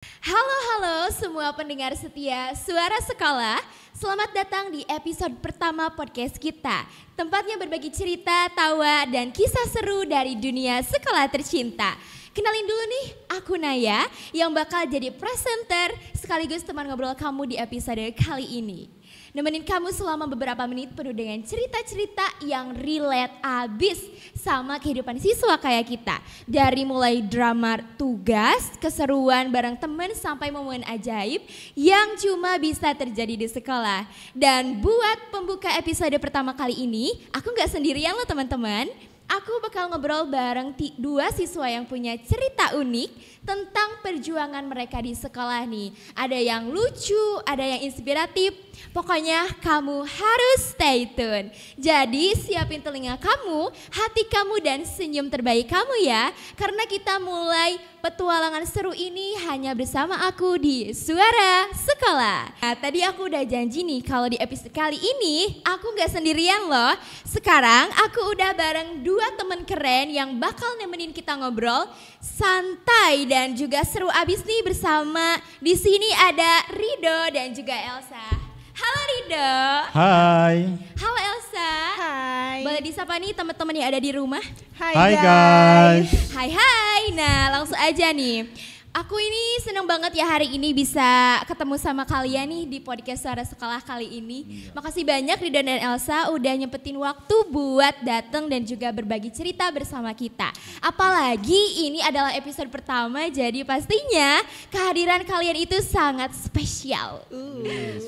Halo semua pendengar setia Suara Sekolah. Selamat datang di episode pertama podcast kita. Tempatnya berbagi cerita, tawa, dan kisah seru dari dunia sekolah tercinta. Kenalin dulu nih, aku Naya yang bakal jadi presenter sekaligus teman ngobrol kamu di episode kali ini. Nemenin kamu selama beberapa menit penuh dengan cerita-cerita yang relate abis sama kehidupan siswa kayak kita. Dari mulai drama tugas, keseruan bareng temen sampai momen ajaib yang cuma bisa terjadi di sekolah. Dan buat pembuka episode pertama kali ini, aku gak sendirian loh teman-teman. Aku bakal ngobrol bareng dua siswa yang punya cerita unik tentang perjuangan mereka di sekolah nih. Ada yang lucu, ada yang inspiratif. Pokoknya kamu harus stay tune. Jadi siapin telinga kamu, hati kamu dan senyum terbaik kamu ya. Karena kita mulai petualangan seru ini hanya bersama aku di Suara Sekolah. Nah, tadi aku udah janji nih kalau di episode kali ini aku gak sendirian loh. Sekarang aku udah bareng dua temen keren yang bakal nemenin kita ngobrol santai dan juga seru abis nih bersama. Di sini ada Rido dan juga Elsa. Halo Rido. Hai. Halo Elsa. Hai. Boleh disapa nih teman-teman yang ada di rumah? Hai guys. Hai. Nah langsung aja nih. Aku ini seneng banget ya hari ini bisa ketemu sama kalian nih di podcast Suara Sekolah kali ini. Makasih banyak Rido dan Elsa udah nyempetin waktu buat datang dan juga berbagi cerita bersama kita. Apalagi ini adalah episode pertama jadi pastinya kehadiran kalian itu sangat spesial.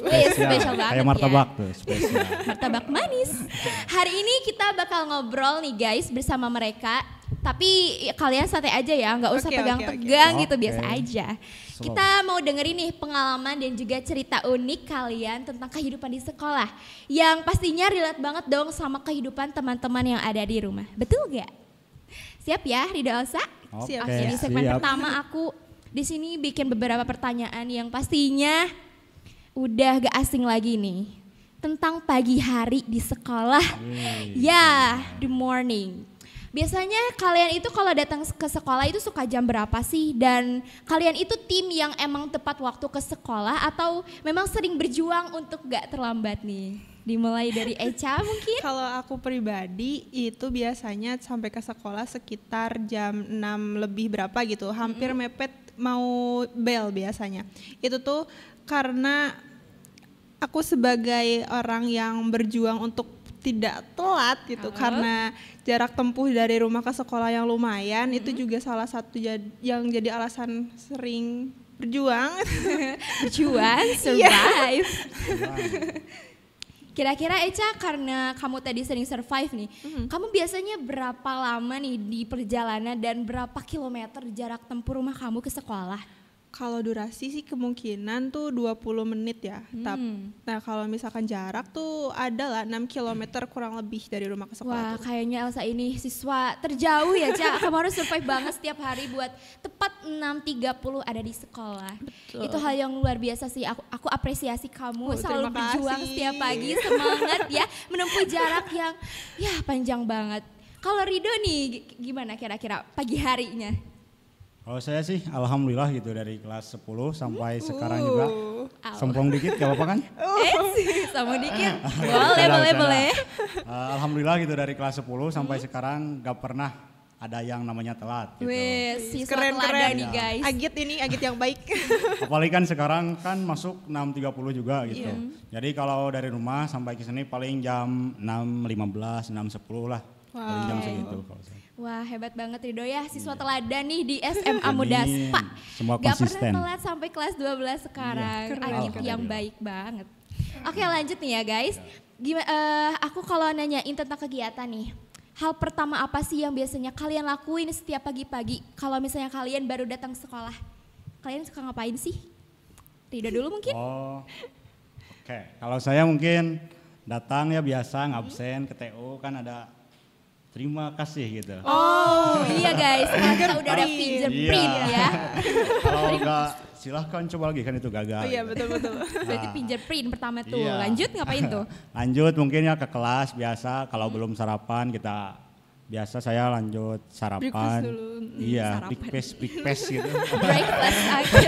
Spesial banget Kayak martabak ya. tuh, spesial. Martabak manis. Hari ini kita bakal ngobrol nih guys bersama mereka. Tapi kalian santai aja ya, nggak usah tegang-tegang gitu, Oke. biasa aja. Slow. Kita mau dengerin nih pengalaman dan juga cerita unik kalian tentang kehidupan di sekolah. Yang pastinya relate banget dong sama kehidupan teman-teman yang ada di rumah. Betul gak? Siap ya Rido Elsa? Siap, Oke, di segmen siap. pertama aku di sini bikin beberapa pertanyaan yang pastinya udah gak asing lagi nih. Tentang pagi hari di sekolah. Ya, the morning. Biasanya kalian itu kalau datang ke sekolah itu suka jam berapa sih? Dan kalian itu tim yang emang tepat waktu ke sekolah atau memang sering berjuang untuk gak terlambat nih? Dimulai dari Echa mungkin? Kalau aku pribadi itu biasanya sampai ke sekolah sekitar jam 6 lebih berapa gitu. Hampir mepet mau bel biasanya. Itu tuh karena aku sebagai orang yang berjuang untuk tidak telat gitu. Karena jarak tempuh dari rumah ke sekolah yang lumayan itu juga salah satu yang jadi alasan sering berjuang. Berjuang, survive. Kira-kira Echa karena kamu tadi sering survive nih, kamu biasanya berapa lama nih di perjalanan dan berapa kilometer jarak tempuh rumah kamu ke sekolah? Kalau durasi sih kemungkinan tuh 20 menit ya. Nah kalau misalkan jarak tuh ada lah 6 km kurang lebih dari rumah ke Wah sekolah. kayaknya Elsa ini siswa terjauh ya Ca. Kamu harus survive banget setiap hari buat tepat 6.30 ada di sekolah. Betul. Itu hal yang luar biasa sih. Aku apresiasi kamu selalu terima berjuang kasih. setiap pagi, semangat ya menempuh jarak yang ya panjang banget. Kalau Rido nih gimana kira-kira pagi harinya? Kalau saya sih alhamdulillah gitu dari kelas 10 sampai sekarang juga. Sombong dikit gak apa-apa kan? Sama dikit. Bercanda. Boleh. Alhamdulillah gitu dari kelas 10 sampai sekarang gak pernah ada yang namanya telat gitu. Wih, siswa Keren teladan nih guys. Agit yang baik. Apalagi kan sekarang kan masuk 6.30 juga gitu. Jadi kalau dari rumah sampai ke sini paling jam 6.15, 6.10 lah. Paling jam segitu kalau saya. Wah hebat banget Rido ya, siswa teladan nih di SMA Mudaspa. Semua Gak konsisten. pernah telat sampai kelas 12 sekarang. Keren, Agit keren. yang baik banget. Oke lanjut nih ya guys. Aku kalau nanyain tentang kegiatan nih. Hal pertama apa sih yang biasanya kalian lakuin setiap pagi-pagi kalau misalnya kalian baru datang sekolah? Kalian suka ngapain sih? Rido dulu mungkin? Oke. Kalau saya mungkin datang ya biasa ngabsen ke TU kan ada terima kasih gitu. Oh iya guys, sekarang kita udah ada fingerprint ya. Kalau enggak silahkan coba lagi kan itu gagal. Oh iya gitu. betul. Berarti fingerprint pertama tuh. Iya. Lanjut ngapain tuh? Lanjut mungkin ya ke kelas biasa kalau belum sarapan kita biasa saya lanjut sarapan. Breakfast dulu. Iya, Sarapan. breakfast gitu. Breakfast, oke.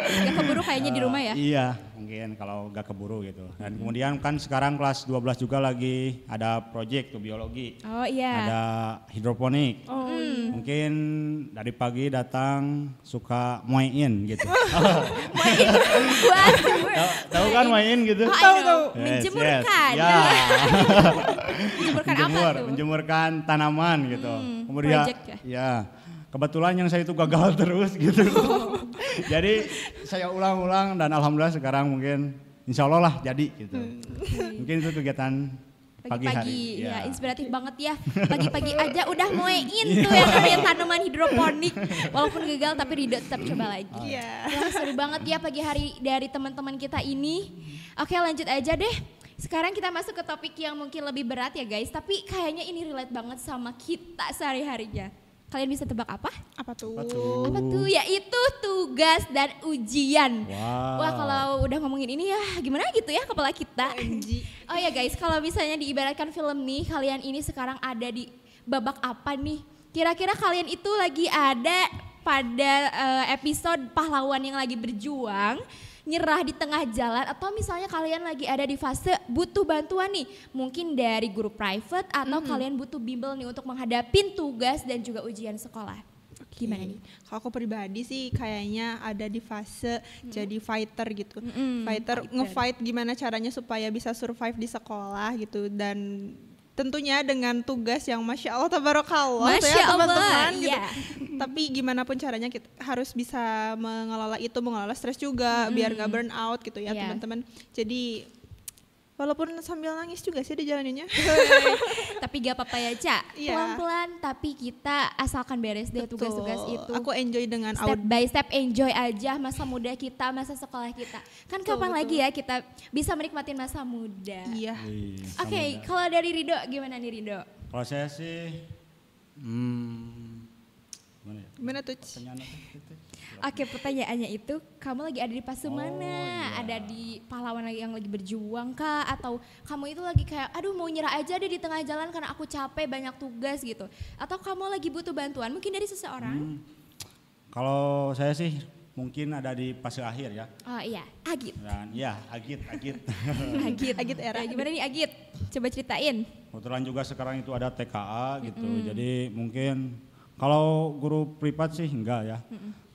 Gak keburu kayaknya di rumah ya? Iya, mungkin kalau gak keburu gitu. Dan kemudian kan sekarang kelas 12 juga lagi ada project tuh biologi. Oh iya. Ada hidroponik. Oh, Mungkin dari pagi datang suka main gitu. Main buat Tahu kan main gitu? Oh, I Tahu, know. tahu. Menjemurkan. Ya. Menjemurkan apa tuh? Menjemurkan tanaman gitu. Kemudian project ya. Kebetulan yang saya itu gagal terus gitu. Jadi saya ulang-ulang dan alhamdulillah sekarang mungkin insya Allah lah jadi gitu. Mungkin itu kegiatan pagi hari. Pagi-pagi, ya inspiratif banget ya. Pagi-pagi aja udah moein tuh yang namanya tanaman hidroponik. Walaupun gagal tapi Rido tetap coba lagi. Iya. Wah, seru banget ya pagi hari dari teman-teman kita ini. Oke, lanjut aja deh. Sekarang kita masuk ke topik yang mungkin lebih berat ya guys. Tapi kayaknya ini relate banget sama kita sehari-harinya. Kalian bisa tebak apa? Apa tuh? Apa tuh? Yaitu tugas dan ujian. Wow. Wah, kalau udah ngomongin ini ya gimana gitu ya kepala kita. OMG. Oh ya guys, kalau misalnya diibaratkan film nih, kalian ini sekarang ada di babak apa nih? Kira-kira kalian itu lagi ada pada episode pahlawan yang lagi berjuang, nyerah di tengah jalan, atau misalnya kalian lagi ada di fase butuh bantuan nih, mungkin dari guru private atau kalian butuh bimbel nih untuk menghadapin tugas dan juga ujian sekolah. Gimana nih? Kalau aku pribadi sih kayaknya ada di fase jadi fighter gitu. Fighter nge-fight gimana caranya supaya bisa survive di sekolah gitu, dan tentunya dengan tugas yang Masya Allah tabarakallah Masya ya Allah, teman-teman gitu. iya. Tapi gimana pun caranya kita harus bisa mengelola itu, mengelola stres juga biar gak burn out gitu ya Iya. teman-teman. Jadi walaupun sambil nangis juga sih dijalaninnya. Tapi gak apa-apa ya Ca, Iya. pelan-pelan tapi kita asalkan beres deh tugas-tugas Betul. itu. Aku enjoy dengan Step by step enjoy aja masa muda kita, masa sekolah kita. Kan Betul, kapan betul. lagi ya kita bisa menikmatin masa muda. Iya. Wih, Oke, sama. kalau dari Rido gimana nih Rido? Kalau saya sih, gimana ya? Gimana tuh? Pertanyaan apa itu? Oke, pertanyaannya itu kamu lagi ada di fase Oh, mana? iya. Ada di pahlawan yang lagi berjuang kah? Atau kamu itu lagi kayak aduh mau nyerah aja deh di tengah jalan karena aku capek banyak tugas gitu. Atau kamu lagi butuh bantuan mungkin dari seseorang? Kalau saya sih mungkin ada di fase akhir ya. Oh iya, Agit. Dan ya Agit. Agit. Agit era. Ya, gimana nih Agit? Coba ceritain. Kebetulan juga sekarang itu ada TKA gitu. Jadi mungkin kalau guru privat sih enggak ya.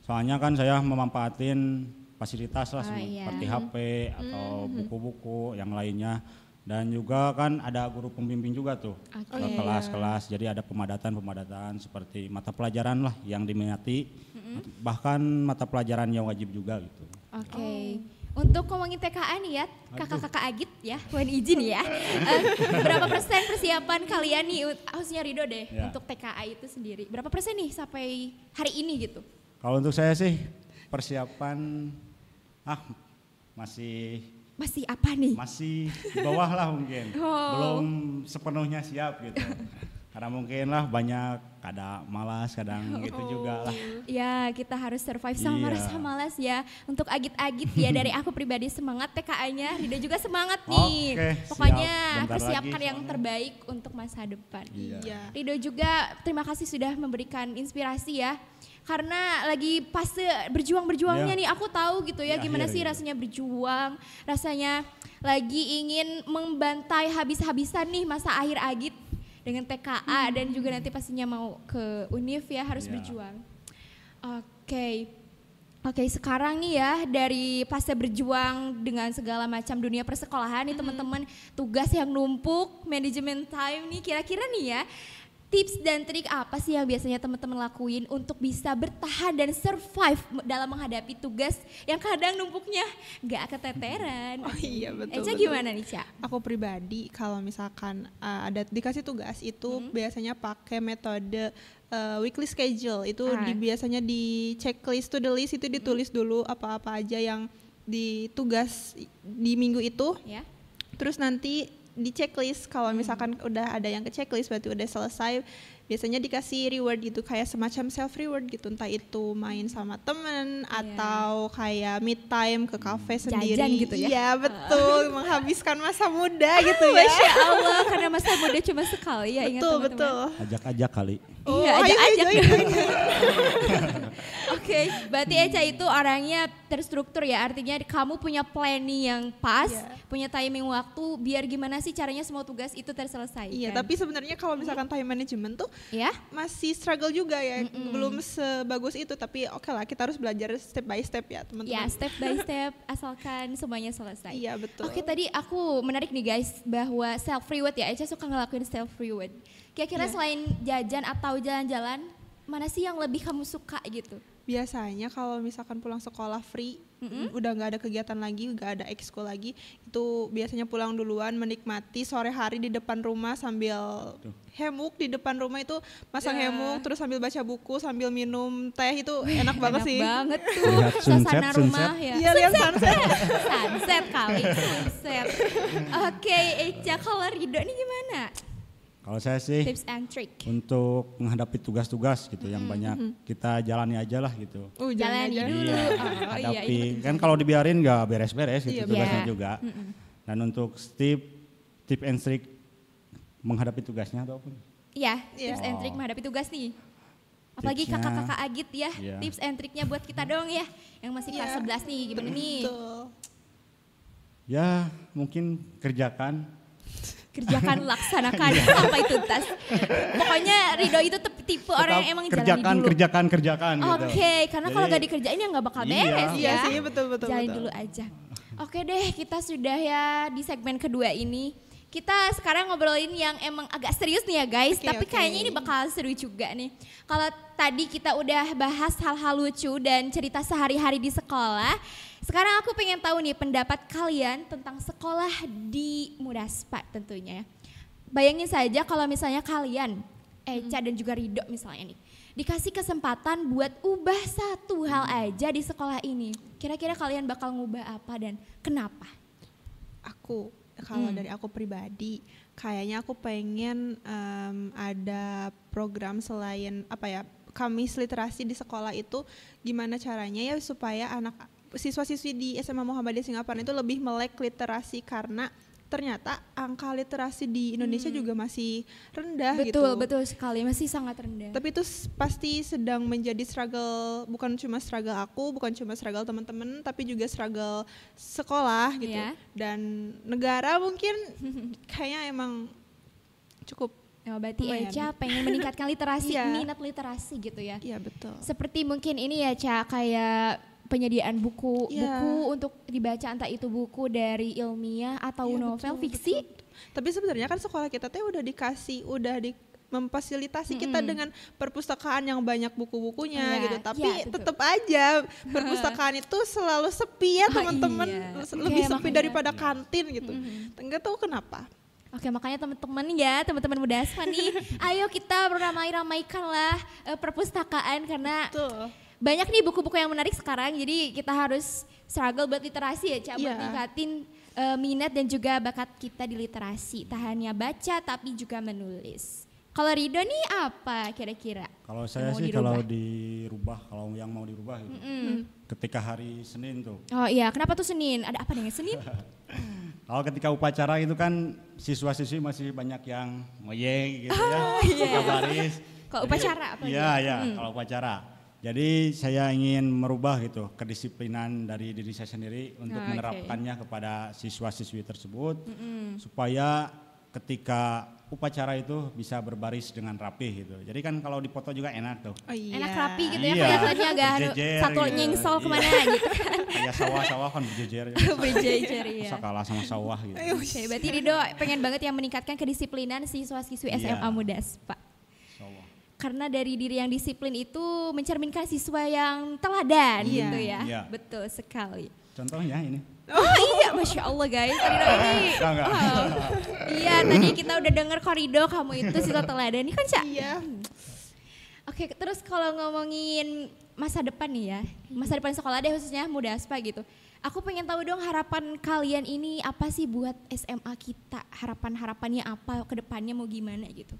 Soalnya kan saya memanfaatin fasilitas lah Oh, semua, iya. seperti HP atau buku-buku yang lainnya. Dan juga kan ada guru pembimbing juga tuh Oke. ke kelas-kelas. Jadi ada pemadatan seperti mata pelajaran lah yang diminati. Bahkan mata pelajaran yang wajib juga gitu. Oke. Untuk ngomongin TKA nih ya, kakak-kakak Agit ya, mohon izin ya. Berapa persen persiapan kalian nih, khususnya Rido deh, Ya. untuk TKA itu sendiri? Berapa persen nih sampai hari ini gitu? Kalau untuk saya sih persiapan masih Masih apa nih? masih di bawah lah mungkin. Oh. Belum sepenuhnya siap gitu. Karena mungkin lah banyak kadang malas, kadang gitu juga lah. Ya kita harus survive sama Iya. rasa malas ya. Untuk Agit-Agit ya dari aku pribadi semangat TKA-nya, Rido juga semangat nih. Oke, Pokoknya siap. Bentar persiapkan lagi yang soalnya. terbaik untuk masa depan. Iya. Rido juga terima kasih sudah memberikan inspirasi ya. Karena lagi fase berjuang-berjuangnya Iya. nih, aku tahu gitu ya Di gimana akhir sih gitu. rasanya berjuang, rasanya lagi ingin membantai habis-habisan nih masa akhir Agit dengan TKA dan juga nanti pastinya mau ke Univ ya harus Iya. berjuang. Oke, sekarang nih ya dari fase berjuang dengan segala macam dunia persekolahan nih teman-teman, tugas yang numpuk, manajemen time nih kira-kira nih ya. Tips dan trik apa sih yang biasanya teman-teman lakuin untuk bisa bertahan dan survive dalam menghadapi tugas yang kadang numpuknya gak keteteran? Oh iya betul. Eca betul. gimana nih Ca? Aku pribadi kalau misalkan ada dikasih tugas itu biasanya pakai metode weekly schedule itu biasanya di checklist to the list itu ditulis dulu apa-apa aja yang ditugas di minggu itu. Ya. Terus nanti di checklist kalau misalkan udah ada yang ke checklist berarti udah selesai, biasanya dikasih reward gitu, kayak semacam self reward gitu, entah itu main sama temen atau kayak me time ke kafe sendiri. Jajan gitu ya? Iya betul, menghabiskan masa muda gitu ya. Masya Allah, karena masa muda cuma sekali ya, ingat Betul teman-teman. betul. Ajak-ajak kali. Iya, ayo, ajak-ajak. join. Oke, berarti Eca itu orangnya terstruktur ya, artinya kamu punya planning yang pas, punya timing waktu, biar gimana sih caranya semua tugas itu terselesaikan. Iya, tapi sebenarnya kalau misalkan time management tuh ya, masih struggle juga ya, belum sebagus itu, tapi oke lah, kita harus belajar step by step ya teman-teman. ya step by step, asalkan semuanya selesai. Iya betul. Oke, tadi aku menarik nih guys, bahwa self reward ya, Eca suka ngelakuin self reward. Kira-kira selain jajan atau jalan-jalan, mana sih yang lebih kamu suka gitu? Biasanya kalau misalkan pulang sekolah free, udah nggak ada kegiatan lagi, nggak ada ekskul lagi, itu biasanya pulang duluan menikmati sore hari di depan rumah sambil hemuk di depan rumah itu, masang hemuk terus sambil baca buku sambil minum teh, itu enak banget sih. Enak banget tuh, Lihat suasana sunset. rumah ya. Iya, lihat sunset. Sunset kali, sunset. Oke, Eca, kalau Rido nih gimana? Kalau saya sih Tips and trick. untuk menghadapi tugas-tugas gitu yang banyak, kita jalani aja lah gitu. Jalani aja. dulu. Iya, Oh, iya, hadapi. ini Kan kalau dibiarin nggak beres-beres gitu Iya, tugasnya betul. juga. Dan untuk tip and trick menghadapi tugasnya atau apa? Iya, Iya. tips and trick menghadapi tugas nih. Apalagi Tipsnya, kakak-kakak Agit ya, iya. tips and tricknya buat kita dong ya, yang masih kelas 11 nih, gimana nih? Betul. Ya mungkin kerjakan. Kerjakan, laksanakan sampai tuntas. Pokoknya Rido itu tipe orang yang emang jalani dulu. Kerjakan gitu. Oke, karena kalau Jadi, gak dikerjain ya gak bakal iya. beres Iya ya. sih, betul. Jalani dulu aja. Oke deh, kita sudah ya di segmen kedua ini. Kita sekarang ngobrolin yang emang agak serius nih ya guys, Oke, tapi oke. kayaknya ini bakal seru juga nih. Kalau tadi kita udah bahas hal-hal lucu dan cerita sehari-hari di sekolah, sekarang aku pengen tahu nih pendapat kalian tentang sekolah di Mudaspa tentunya ya. Bayangin saja kalau misalnya kalian, Eca dan juga Rido misalnya nih, dikasih kesempatan buat ubah satu hal aja di sekolah ini. Kira-kira kalian bakal ngubah apa dan kenapa? Aku kalau dari aku pribadi, kayaknya aku pengen ada program selain apa ya, Kamis literasi di sekolah itu, gimana caranya ya supaya anak siswa-siswi di SMA Muhammadiyah Singaparna itu lebih melek literasi, karena ternyata angka literasi di Indonesia juga masih rendah gitu. Betul sekali, masih sangat rendah. Tapi itu pasti sedang menjadi struggle, bukan cuma struggle aku, bukan cuma struggle teman-teman, tapi juga struggle sekolah gitu. Iya. Dan negara mungkin kayaknya emang cukup. Oh, berarti lumayan. Eca pengen meningkatkan literasi, Iya. minat literasi gitu ya. Iya betul. Seperti mungkin ini ya Ca, kayak penyediaan buku Iya. untuk dibaca, entah itu buku dari ilmiah atau Iya, novel betul, fiksi. betul. Tapi sebenarnya kan sekolah kita tuh udah memfasilitasi kita dengan perpustakaan yang banyak buku-bukunya Iya, gitu. Tapi iya, betul. tetap aja perpustakaan itu selalu sepi ya Oh, teman-teman, iya. lebih Oke, sepi makanya. daripada kantin gitu. Enggak tahu kenapa. Oke, makanya teman-teman Mudaspa nih, ayo kita beramai-ramaikanlah perpustakaan, karena Betul. banyak nih buku-buku yang menarik sekarang, jadi kita harus struggle buat literasi ya, Ca, buat Iya. ningkatin minat dan juga bakat kita di literasi. Tak hanya baca tapi juga menulis. Kalau Rido nih apa kira-kira? Kalau saya Mau sih dirubah? kalau yang mau dirubah gitu. Ketika hari Senin tuh. Oh iya, kenapa tuh Senin? Ada apa dengan Senin? Kalau ketika upacara itu kan siswa-siswi masih banyak yang ngoyeng gitu ya. Ketika baris. Kalau Jadi, upacara apa? Iya, kalau upacara. Jadi saya ingin merubah gitu kedisiplinan dari diri saya sendiri untuk Oke. menerapkannya kepada siswa-siswi tersebut supaya ketika upacara itu bisa berbaris dengan rapih gitu. Jadi kan kalau dipoto juga enak tuh. Oh iya. Enak rapi gitu ya, Iya. kelihatannya agak Berjejer satu gitu. nyengsel Iya. kemana gitu kan. Kayak sawah-sawah kan berjejer. Berjejer ya. Bisa kalah sama sawah gitu. Oke, berarti Rido pengen banget yang meningkatkan kedisiplinan siswa-siswi Iya. SMA Mudaspa. Sawah. Karena dari diri yang disiplin itu mencerminkan siswa yang teladan Iya. gitu ya. Iya. Betul sekali. Contohnya ini. Oh iya, Masya Allah guys, Rido ini. Enggak. Wow. Iya, tadi kita udah denger Rido kamu itu siswa teladan. Ini kan, Ca? Iya. Oke, terus kalau ngomongin masa depan nih ya, masa depan sekolah deh khususnya Mudaspa gitu. Aku pengen tahu dong harapan kalian ini apa sih buat SMA kita, harapan-harapannya apa, ke depannya mau gimana gitu.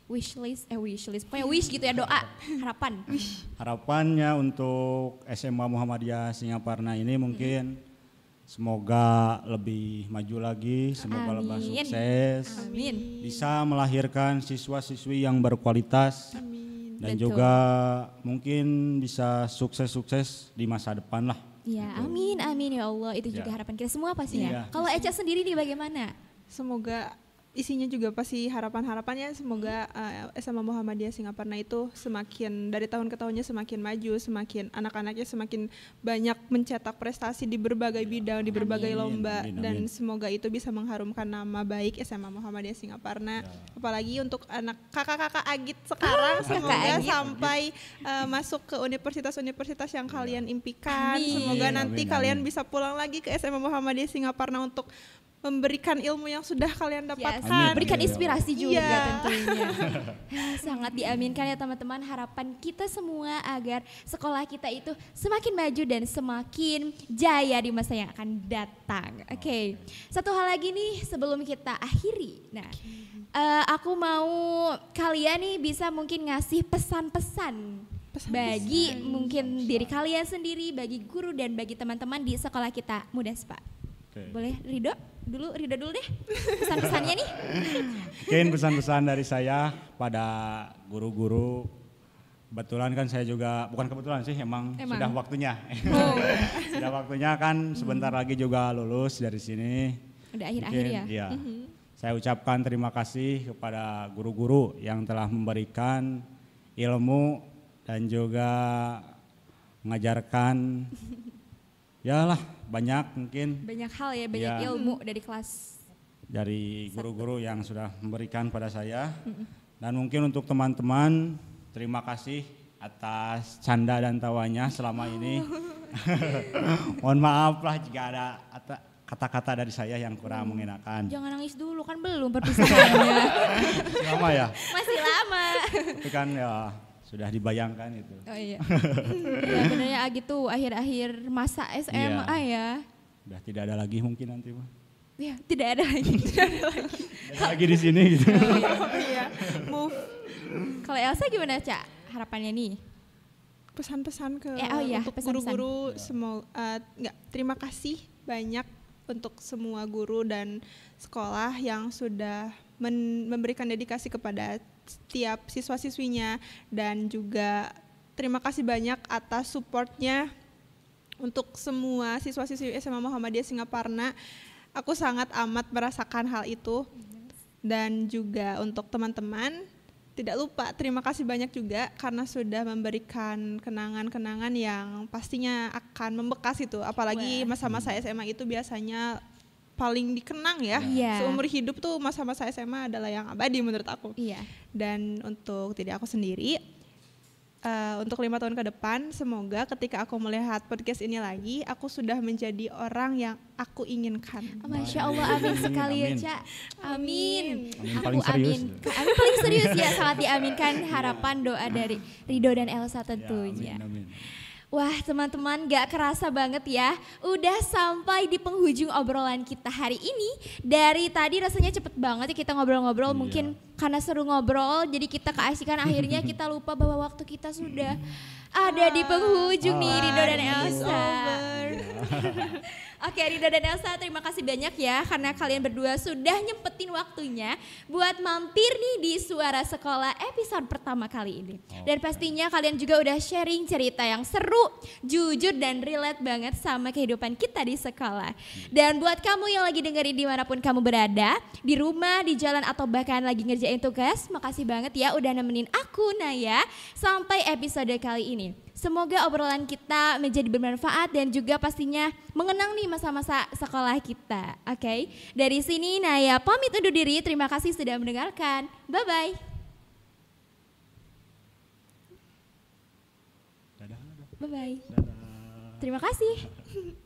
pokoknya wish gitu ya, doa, harapan. Harapannya untuk SMA Muhammadiyah Singaparna ini mungkin semoga lebih maju lagi, semoga lebih sukses, Amin. bisa melahirkan siswa-siswi yang berkualitas, dan Betul. juga mungkin bisa sukses-sukses di masa depan lah. Ya, amin ya Allah, itu juga Ya. harapan kita semua pastinya. Iya. Kalau Eca sendiri nih bagaimana? Semoga isinya juga pasti harapan-harapannya semoga SMA Muhammadiyah Singaparna itu semakin dari tahun ke tahunnya semakin maju, semakin anak-anaknya semakin banyak mencetak prestasi di berbagai bidang, di berbagai lomba, Amin, dan amin. semoga itu bisa mengharumkan nama baik SMA Muhammadiyah Singaparna. Apalagi untuk anak kakak-kakak Agit sekarang semoga Agit. sampai masuk ke universitas-universitas yang kalian impikan. Amin. Semoga Amin, nanti amin, kalian amin. bisa pulang lagi ke SMA Muhammadiyah Singaparna untuk memberikan ilmu yang sudah kalian dapatkan. Amin. Berikan inspirasi juga Iya. tentunya. Sangat diaminkan ya teman-teman, harapan kita semua agar sekolah kita itu semakin maju dan semakin jaya di masa yang akan datang. Oke. Satu hal lagi nih sebelum kita akhiri. Nah, aku mau kalian nih bisa mungkin ngasih pesan-pesan bagi mungkin diri kalian sendiri, bagi guru dan bagi teman-teman di sekolah kita Mudaspa. Oke. Boleh Rido dulu deh pesan-pesannya nih. Mungkin pesan-pesan dari saya pada guru-guru, kebetulan kan saya juga, bukan kebetulan sih, emang. Sudah waktunya. Sudah waktunya kan sebentar lagi juga lulus dari sini. Udah akhir-akhir ya. Iya. Saya ucapkan terima kasih kepada guru-guru yang telah memberikan ilmu dan juga mengajarkan ya lah banyak mungkin Banyak hal ya, banyak Ya. ilmu dari kelas. dari guru-guru yang sudah memberikan pada saya. Dan mungkin untuk teman-teman, terima kasih atas canda dan tawanya selama ini. Mohon maaf lah jika ada kata-kata dari saya yang kurang mengenakan. Jangan nangis dulu, kan belum perpisahannya. Lama ya, Masih lama. itu kan ya sudah dibayangkan itu. Oh iya. Ya benernya gitu akhir-akhir masa SMA ya. Udah tidak ada lagi mungkin nanti mah. Ya, tidak ada lagi. Ada lagi di sini gitu. Iya, move. Kalau Elsa gimana, Cak? Harapannya nih. Pesan-pesan ke untuk pesan-pesan. guru-guru terima kasih banyak untuk semua guru dan sekolah yang sudah memberikan dedikasi kepada setiap siswa-siswinya, dan juga terima kasih banyak atas supportnya untuk semua siswa-siswi SMA Muhammadiyah Singaparna. Aku sangat amat merasakan hal itu. Dan juga untuk teman-teman, tidak lupa terima kasih banyak juga karena sudah memberikan kenangan-kenangan yang pastinya akan membekas itu. Apalagi masa-masa SMA itu biasanya paling dikenang ya. Iya. Seumur hidup tuh masa-masa SMA adalah yang abadi menurut aku. Iya. Dan untuk diri aku sendiri, untuk 5 tahun ke depan, semoga ketika aku melihat podcast ini lagi, aku sudah menjadi orang yang aku inginkan. Masya Allah, amin sekali ya, Amin. Cak. Amin. Amin paling serius. Amin paling serius ya, sangat diaminkan harapan doa dari Rido dan Elsa tentunya. Ya, amin, amin. Wah teman-teman, gak kerasa banget ya, udah sampai di penghujung obrolan kita hari ini. Dari tadi rasanya cepet banget ya kita ngobrol-ngobrol, mungkin karena seru ngobrol jadi kita keasikan, akhirnya kita lupa bahwa waktu kita sudah ada di penghujung nih, Rido dan Elsa. Oke, Rido dan Elsa, terima kasih banyak ya karena kalian berdua sudah nyempetin waktunya buat mampir nih di Suara Sekolah episode pertama kali ini. Dan pastinya kalian juga udah sharing cerita yang seru, jujur dan relate banget sama kehidupan kita di sekolah. Dan buat kamu yang lagi dengerin dimanapun kamu berada, di rumah, di jalan atau bahkan lagi ngerjain tugas, makasih banget ya udah nemenin aku Naya sampai episode kali ini. Semoga obrolan kita menjadi bermanfaat dan juga pastinya mengenang nih masa-masa sekolah kita. Oke, dari sini Naya pamit undur diri. Terima kasih sudah mendengarkan. Bye-bye. Dadah. Bye-bye. Dadah. Terima kasih.